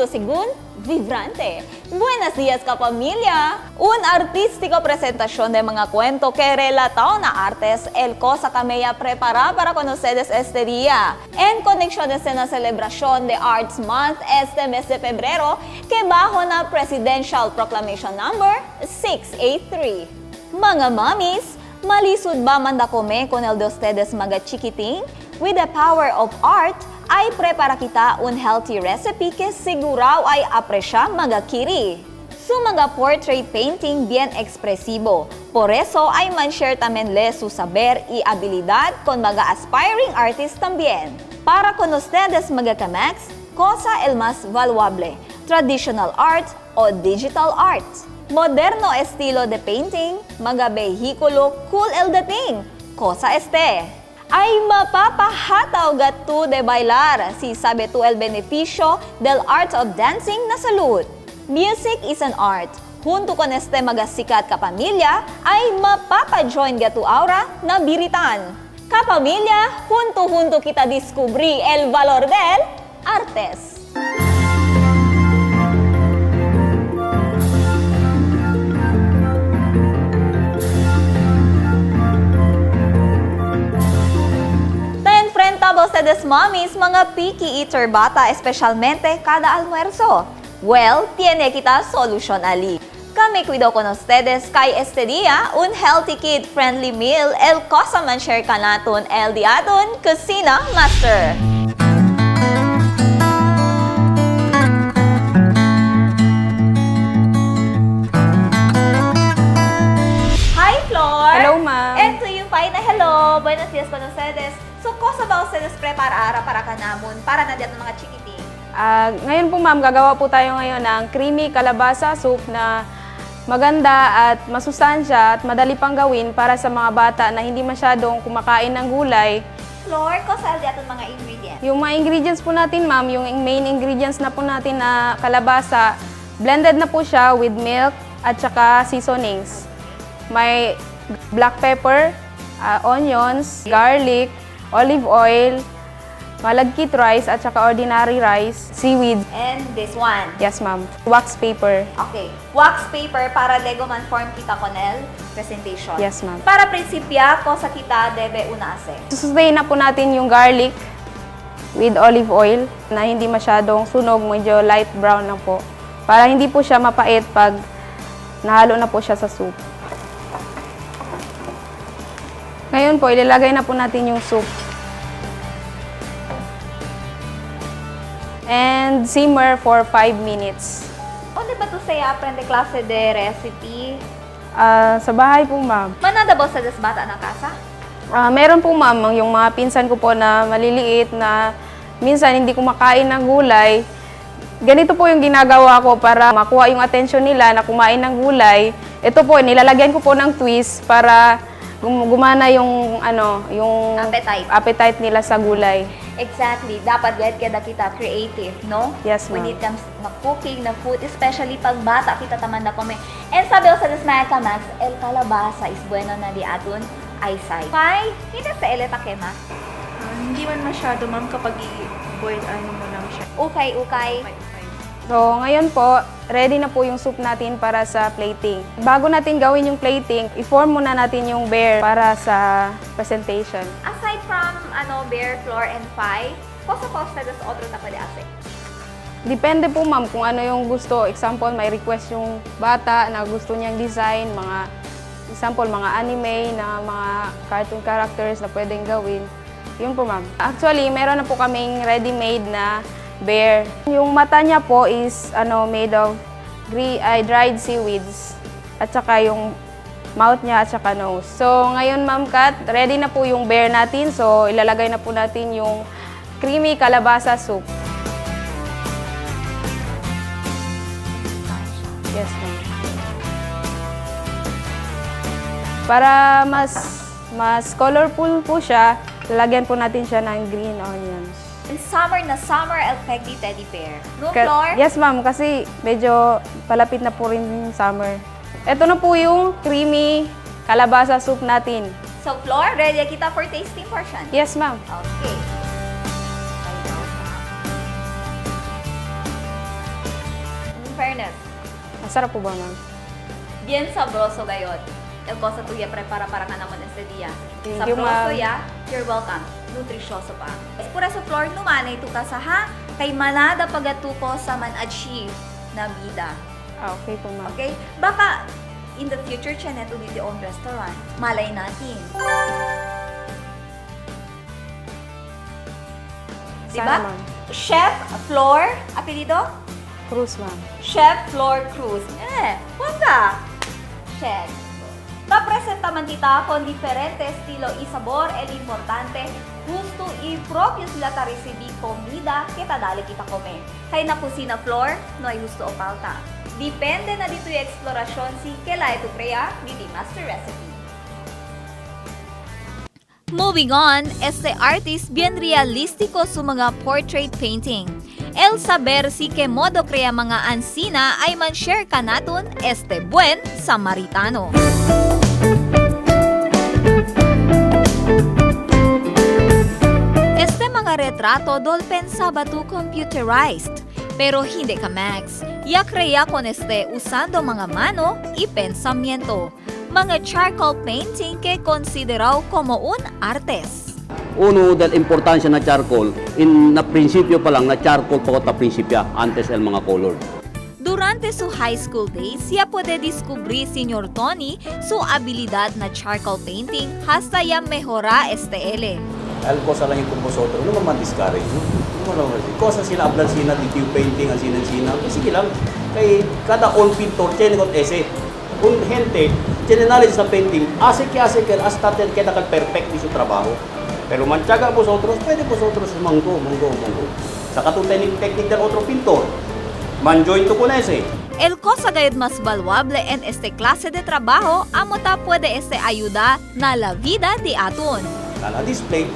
estilo según vibrante. Buenos días, kapamilya! Un artístico presentación de mga cuento que relatado na artes el Cosa Cameya prepara para con ustedes este día. En conexión de la celebración de Arts Month este mes de febrero, que bajo na Presidential Proclamation Number 683. Mga mommies, malisod ba manda kome con el de ustedes mga chiquiting? With the power of art, ay prepara kita un healthy recipe que sigurao ay apresya mga kiri. Su mga portrait painting bien expresivo. Por eso ay man-share tamen le su saber y habilidad con mga aspiring artists también. Para con ustedes mga kamax, cosa el más valuable, traditional art o digital art. Moderno estilo de painting, mga behikulo cool el dating. Cosa este? Ay mapapahataw gatu de bailar si sabe tu el beneficio del art of dancing na salud. Music is an art. Junto con este magasikat kapamilya, ay mapapajoin gatu aura na biritan. Kapamilya, junto-junto kita descubri el valor del artes. Ustedes mommies, mga picky eater bata, especialmente kada almuerzo. Well, tiene kita solution ali. Kami cuido con ustedes kay este día un healthy kid-friendly meal el cosa man share ka naton el diaton Kusina Master. Hi, Flor! Hello, ma'am. And to you, Pai, na hello! Buenos días con ustedes. So, cosa ba ustedes prepara para kanamon para na diyan ng mga chikiting? Ngayon po ma'am, gagawa po tayo ngayon ng creamy kalabasa soup na maganda at masustansya at madali pang gawin para sa mga bata na hindi masyadong kumakain ng gulay. Flor, cosa diyan mga ingredients? Yung mga ingredients po natin ma'am, yung main ingredients na po natin na kalabasa, blended na po siya with milk at saka seasonings. May black pepper, onions, garlic, olive oil, malagkit rice at saka ordinary rice, seaweed. And this one? Yes, ma'am. Wax paper. Okay. Wax paper para lego man form kita con el presentation. Yes, ma'am. Para prinsipya, cosa kita debe una hacer? Sustain na po natin yung garlic with olive oil na hindi masyadong sunog, medyo light brown lang po. Para hindi po siya mapait pag nahalo na po siya sa soup. Ngayon po, ilalagay na po natin yung soup. And simmer for 5 minutes. Onde ba to saya aprende klase de recipe? Sa bahay po, ma'am. Manada ba sa bata na kasa? Meron po, ma'am, yung mga pinsan ko po na maliliit na minsan hindi kumakain ng gulay. Ganito po yung ginagawa ko para makuha yung atensyon nila na kumain ng gulay. Ito po, nilalagyan ko po ng twist para gumana yung yung appetite nila sa gulay. Exactly. Dapat gayad kada kita creative, no? Yes, When ma'am. it comes na cooking, na food, especially pag bata kita taman na kami. And sabi ko sa mga kamax, el calabasa is bueno na di aton eyesight. Pai, hindi sa eleta kema? Hindi man masyado, ma'am, kapag i-boil mo lang siya. Ukay. So, ngayon po, ready na po yung soup natin para sa plating. Bago natin gawin yung plating, i-form muna natin yung bear para sa presentation. Aside from bear, flour, and pie, cosa ustedes otro na pwede hacer? Depende po ma'am kung ano yung gusto. Example, may request yung bata na gusto niyang design, mga anime na mga cartoon characters na pwedeng gawin. Yun po ma'am. Actually, meron na po kaming ready-made na bear. Yung mata niya po is made of dried seaweeds at saka yung mouth niya at saka nose. So ngayon ma'am Kat, ready na po yung bear natin. So ilalagay na po natin yung creamy kalabasa soup. Yes ma'am. Para mas colorful po siya, lalagyan po natin siya ng green onions. In summer na summer effective teddy bear. No, Flor? Yes, ma'am. Kasi medyo palapit na po rin yung summer. Ito na po yung creamy kalabasa soup natin. So, Flor, ready kita for tasting portion? Yes, ma'am. Okay. Masarap po ba, ma'am? Bien sabroso gayon. El cosa tuya prepara para ka naman este dia. Thank you, Sabroso ma'am. ya, you're welcome. Nutrisyoso pa. Pura sa floor numan ay tuka sa ha, kay manada pagatuko sa man-achieve na vida. Okay po, ma'am. Okay? Baka in the future, Chanet ulit yung own restaurant. Malay natin. Sana, Diba? ma'am. Chef Flor, apelido? Cruz, ma'am. Chef Flor Cruz. Wanda. Chef. Representa man kita con diferente estilo y sabor. El importante, gusto y propio sila ta recibi comida que tadali kita come. Kay na kusina Flor, no hay gusto o falta. Depende na dito yung eksplorasyon si Kelay to Crea, di Master Recipe. Moving on, este artist bien realístico su mga portrait painting. El saber si que modo crea mga ansina ay man-share ka naton este buen Samaritano. Este mga retrato dol pensaba tu computerized, pero hindi ka Max. Ya crea con este usando mga mano y pensamiento. Mga charcoal painting que considerado como un artes. Uno, dahil importansya na charcoal, na prinsipyo pa lang, na charcoal pa ko ta prinsipya, antes el mga color. Durante su high school days, siya puede descubrir Sr. Tony su habilidad na charcoal painting hasta ya mejora este ele. Al cosa lang yung kumpusotro, no man discourage. No, cosa sila ablan sina, dito yung painting, ang sinan-sina. Sige lang, kay kada all pintor, tiyan ko ese. Kung gente, tiyan knowledge sa painting, ase que hasta kita kan perfect di su trabaho. Pero manchaga vosotros, pwede vosotros manggo. Sa katong technique del otro pintor, manjoin to con ese. El cosa gayud mas valuable en este clase de trabajo, amota puede este ayuda na la vida de aton. Kala display,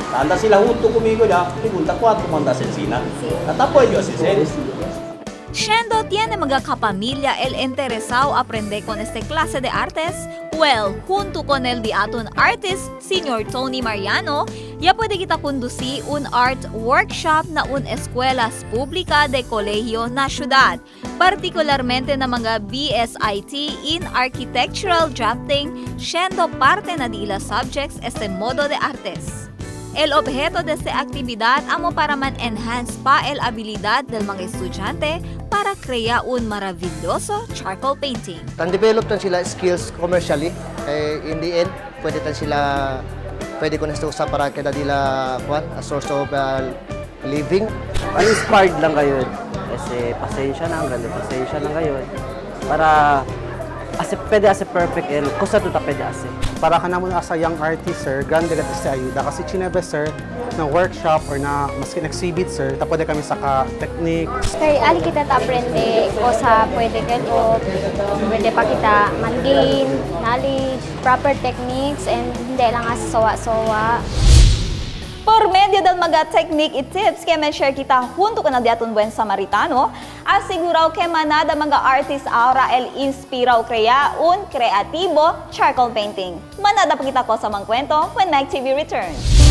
tanda sila junto conmigo ya, pregunta cuánto mandas el sina. At apoyo yo así. Siendo tiene mga kapamilya el interesado aprender con este clase de artes, well, junto con el di aton artist, Sr. Tony Mariano, ya puede kita conduci un art workshop na un escuelas pública de colegio na syudad, particularmente na mga BSIT in architectural drafting, siendo parte na di ila subjects este modo de artes. El objeto de esta actividad amo para man-enhance pa el habilidad del mga estudyante para crear un maravilloso charcoal painting. Tan-develop tan sila skills commercially. In the end, pwede ko na ito usap para kada nila a source of living. Inspired lang kayo. Kasi pasensya lang, ganda pasensya lang kayo. Para pwede as perfect el kusa to ta pwede as. Para ka naman as a young artist, sir, ganda ka sa ayuda. Kasi chinebe, sir, na workshop or na maski exhibit, sir, tapos kami sa technique. Kay ali kita ta-aprende o sa pwede o pwede pa kita man-gain knowledge, proper techniques, and hindi lang as sowa-sowa. Por medio del mga technique y tips que men-share kita junto con el diaton buen Samaritano, asigurao que manada mga artist ahora el inspirao crea un creativo charcoal painting. Manada pa kita ko sa mga kwento when Mag TV returns.